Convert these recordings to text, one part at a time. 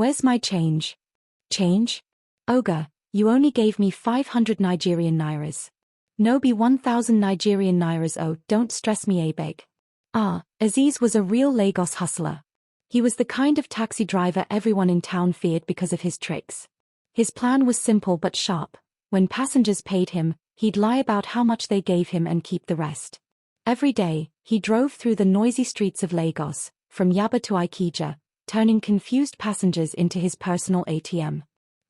Where's my change? Change? Ogre, you only gave me 500 Nigerian nairas. No be 1,000 Nigerian nairas. Oh, don't stress me, abeg. Aziz was a real Lagos hustler. He was the kind of taxi driver everyone in town feared because of his tricks. His plan was simple but sharp. When passengers paid him, he'd lie about how much they gave him and keep the rest. Every day, he drove through the noisy streets of Lagos, from Yaba to Ikeja, turning confused passengers into his personal ATM.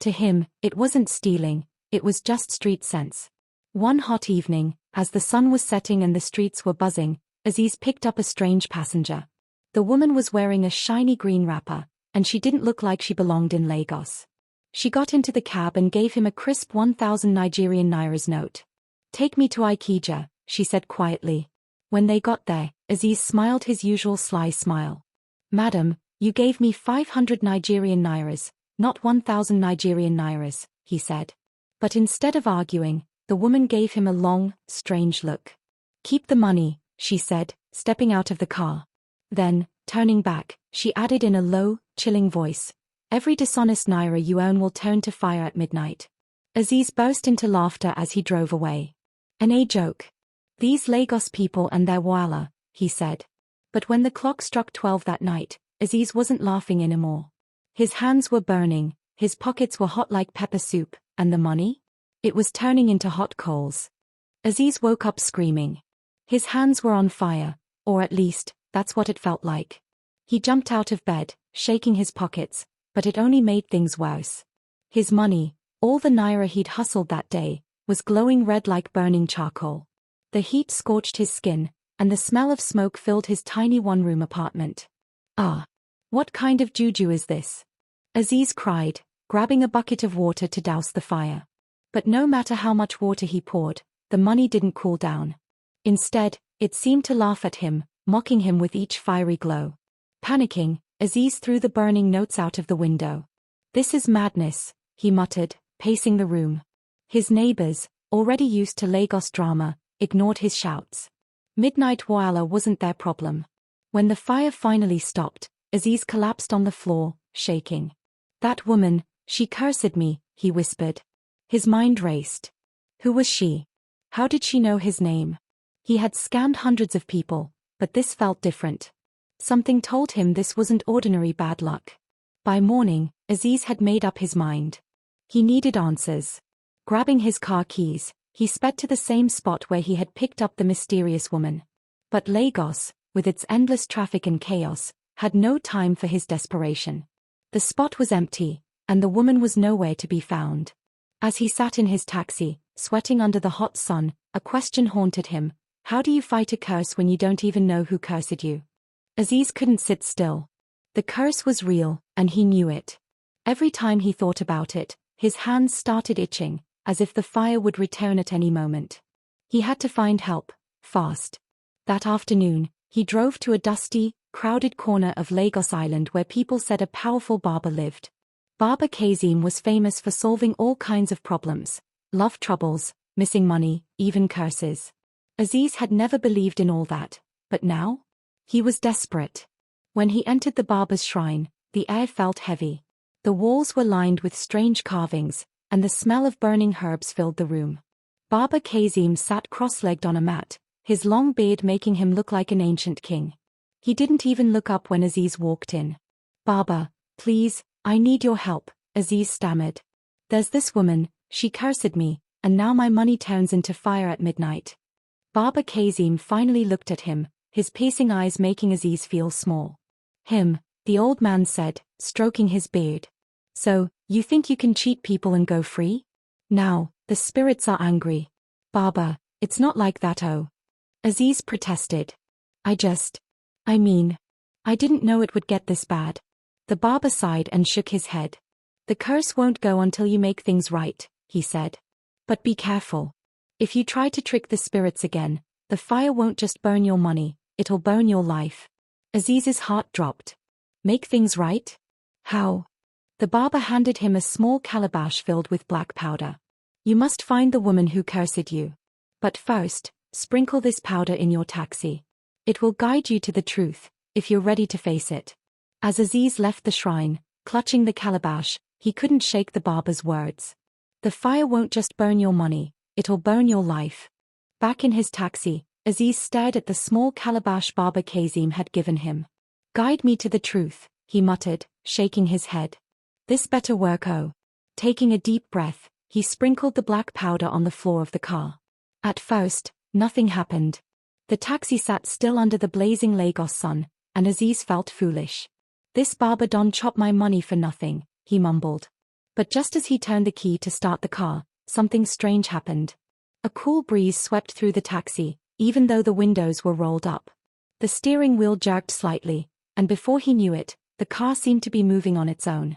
To him, it wasn't stealing, it was just street sense. One hot evening, as the sun was setting and the streets were buzzing, Aziz picked up a strange passenger. The woman was wearing a shiny green wrapper, and she didn't look like she belonged in Lagos. She got into the cab and gave him a crisp 1,000 Nigerian nairas note. "Take me to Ikeja," she said quietly. When they got there, Aziz smiled his usual sly smile. "Madam, you gave me 500 Nigerian nairas, not 1,000 Nigerian nairas," he said. But instead of arguing, the woman gave him a long, strange look. "Keep the money," she said, stepping out of the car. Then, turning back, she added in a low, chilling voice, "Every dishonest naira you earn will turn to fire at midnight." Aziz burst into laughter as he drove away. "A joke. These Lagos people and their wala," he said. But when the clock struck 12 that night, Aziz wasn't laughing anymore. His hands were burning, his pockets were hot like pepper soup, and the money? It was turning into hot coals. Aziz woke up screaming. His hands were on fire, or at least, that's what it felt like. He jumped out of bed, shaking his pockets, but it only made things worse. His money, all the naira he'd hustled that day, was glowing red like burning charcoal. The heat scorched his skin, and the smell of smoke filled his tiny one-room apartment. What kind of juju is this?" Aziz cried, grabbing a bucket of water to douse the fire. But no matter how much water he poured, the money didn't cool down. Instead, it seemed to laugh at him, mocking him with each fiery glow. Panicking, Aziz threw the burning notes out of the window. "This is madness," he muttered, pacing the room. His neighbors, already used to Lagos drama, ignored his shouts. Midnight wala wasn't their problem. When the fire finally stopped, Aziz collapsed on the floor, shaking. "That woman, she cursed me," he whispered. His mind raced. Who was she? How did she know his name? He had scammed hundreds of people, but this felt different. Something told him this wasn't ordinary bad luck. By morning, Aziz had made up his mind. He needed answers. Grabbing his car keys, he sped to the same spot where he had picked up the mysterious woman. But Lagos, with its endless traffic and chaos, had no time for his desperation. The spot was empty, and the woman was nowhere to be found. As he sat in his taxi, sweating under the hot sun, a question haunted him. How do you fight a curse when you don't even know who cursed you? Aziz couldn't sit still. The curse was real, and he knew it. Every time he thought about it, his hands started itching, as if the fire would return at any moment. He had to find help, fast. That afternoon, he drove to a dusty, crowded corner of Lagos Island where people said a powerful barber lived. Barber Kazim was famous for solving all kinds of problems, love troubles, missing money, even curses. Aziz had never believed in all that, but now? He was desperate. When he entered the barber's shrine, the air felt heavy. The walls were lined with strange carvings, and the smell of burning herbs filled the room. Barber Kazim sat cross-legged on a mat, his long beard making him look like an ancient king. He didn't even look up when Aziz walked in. "Barber, please, I need your help," Aziz stammered. "There's this woman, she cursed me, and now my money turns into fire at midnight." Barber Kazim finally looked at him, his piercing eyes making Aziz feel small. The old man said, stroking his beard. "So, you think you can cheat people and go free? Now, the spirits are angry." "Barber, it's not like that, oh." Aziz protested. I didn't know it would get this bad." The barber sighed and shook his head. "The curse won't go until you make things right," he said. "But be careful. If you try to trick the spirits again, the fire won't just burn your money, it'll burn your life." Aziz's heart dropped. "Make things right? How?" The barber handed him a small calabash filled with black powder. "You must find the woman who cursed you. But first, sprinkle this powder in your taxi. It will guide you to the truth, if you're ready to face it." As Aziz left the shrine, clutching the calabash. He couldn't shake the barber's words. The fire won't just burn your money, it'll burn your life. Back in his taxi, Aziz stared at the small calabash Barber Kazim had given him. Guide me to the truth, he muttered, shaking his head. This better work. Oh. Taking a deep breath, he sprinkled the black powder on the floor of the car. At first, nothing happened. The taxi sat still under the blazing Lagos sun, and Aziz felt foolish. This barber don't chop my money for nothing, he mumbled. But just as he turned the key to start the car, something strange happened. A cool breeze swept through the taxi, even though the windows were rolled up. The steering wheel jerked slightly, and before he knew it, the car seemed to be moving on its own.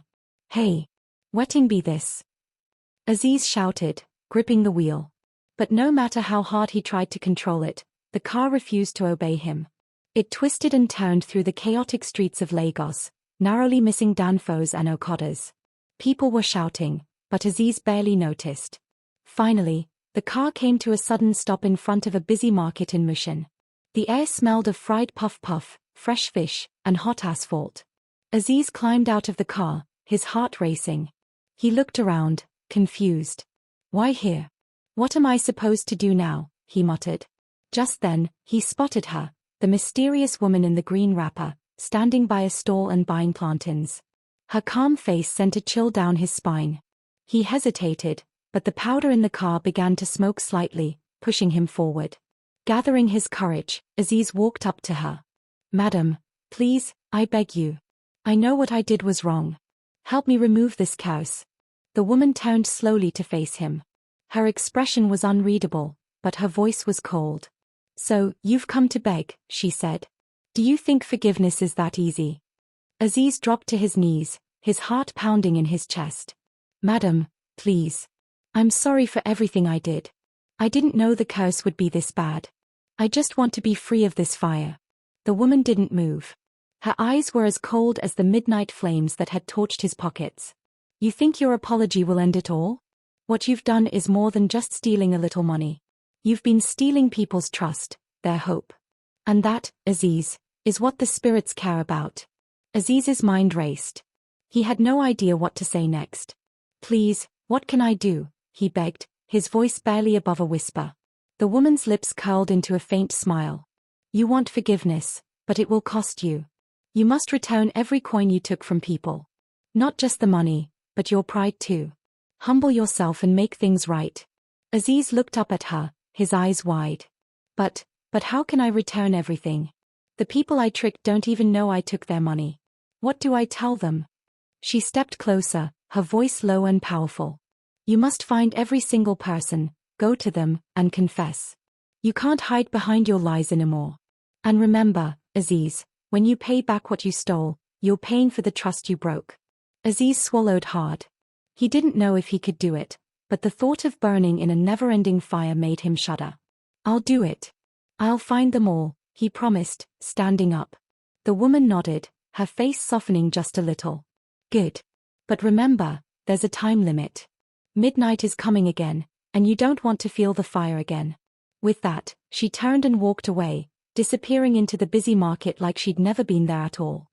Hey! Wetting be this! Aziz shouted, gripping the wheel. But no matter how hard he tried to control it, the car refused to obey him. It twisted and turned through the chaotic streets of Lagos, narrowly missing Danfos and Okadas. People were shouting, but Aziz barely noticed. Finally, the car came to a sudden stop in front of a busy market in Mushin. The air smelled of fried puff-puff, fresh fish, and hot asphalt. Aziz climbed out of the car, his heart racing. He looked around, confused. Why here? What am I supposed to do now? He muttered. Just then, he spotted her, the mysterious woman in the green wrapper, standing by a stall and buying plantains. Her calm face sent a chill down his spine. He hesitated, but the powder in the car began to smoke slightly, pushing him forward. Gathering his courage, Aziz walked up to her. Madam, please, I beg you. I know what I did was wrong. Help me remove this curse. The woman turned slowly to face him. Her expression was unreadable, but her voice was cold. So, you've come to beg, she said. Do you think forgiveness is that easy? Aziz dropped to his knees, his heart pounding in his chest. Madam, please. I'm sorry for everything I did. I didn't know the curse would be this bad. I just want to be free of this fire. The woman didn't move. Her eyes were as cold as the midnight flames that had torched his pockets. You think your apology will end it all? What you've done is more than just stealing a little money. You've been stealing people's trust, their hope. And that, Aziz, is what the spirits care about. Aziz's mind raced. He had no idea what to say next. Please, what can I do? He begged, his voice barely above a whisper. The woman's lips curled into a faint smile. You want forgiveness, but it will cost you. You must return every coin you took from people. Not just the money, but your pride too. Humble yourself and make things right. Aziz looked up at her, his eyes wide. But how can I return everything? The people I tricked don't even know I took their money. What do I tell them? She stepped closer, her voice low and powerful. You must find every single person, go to them, and confess. You can't hide behind your lies anymore. And remember, Aziz, when you pay back what you stole, you're paying for the trust you broke. Aziz swallowed hard. He didn't know if he could do it, but the thought of burning in a never-ending fire made him shudder. I'll do it. I'll find them all, he promised, standing up. The woman nodded, her face softening just a little. Good. But remember, there's a time limit. Midnight is coming again, and you don't want to feel the fire again. With that, she turned and walked away, disappearing into the busy market like she'd never been there at all.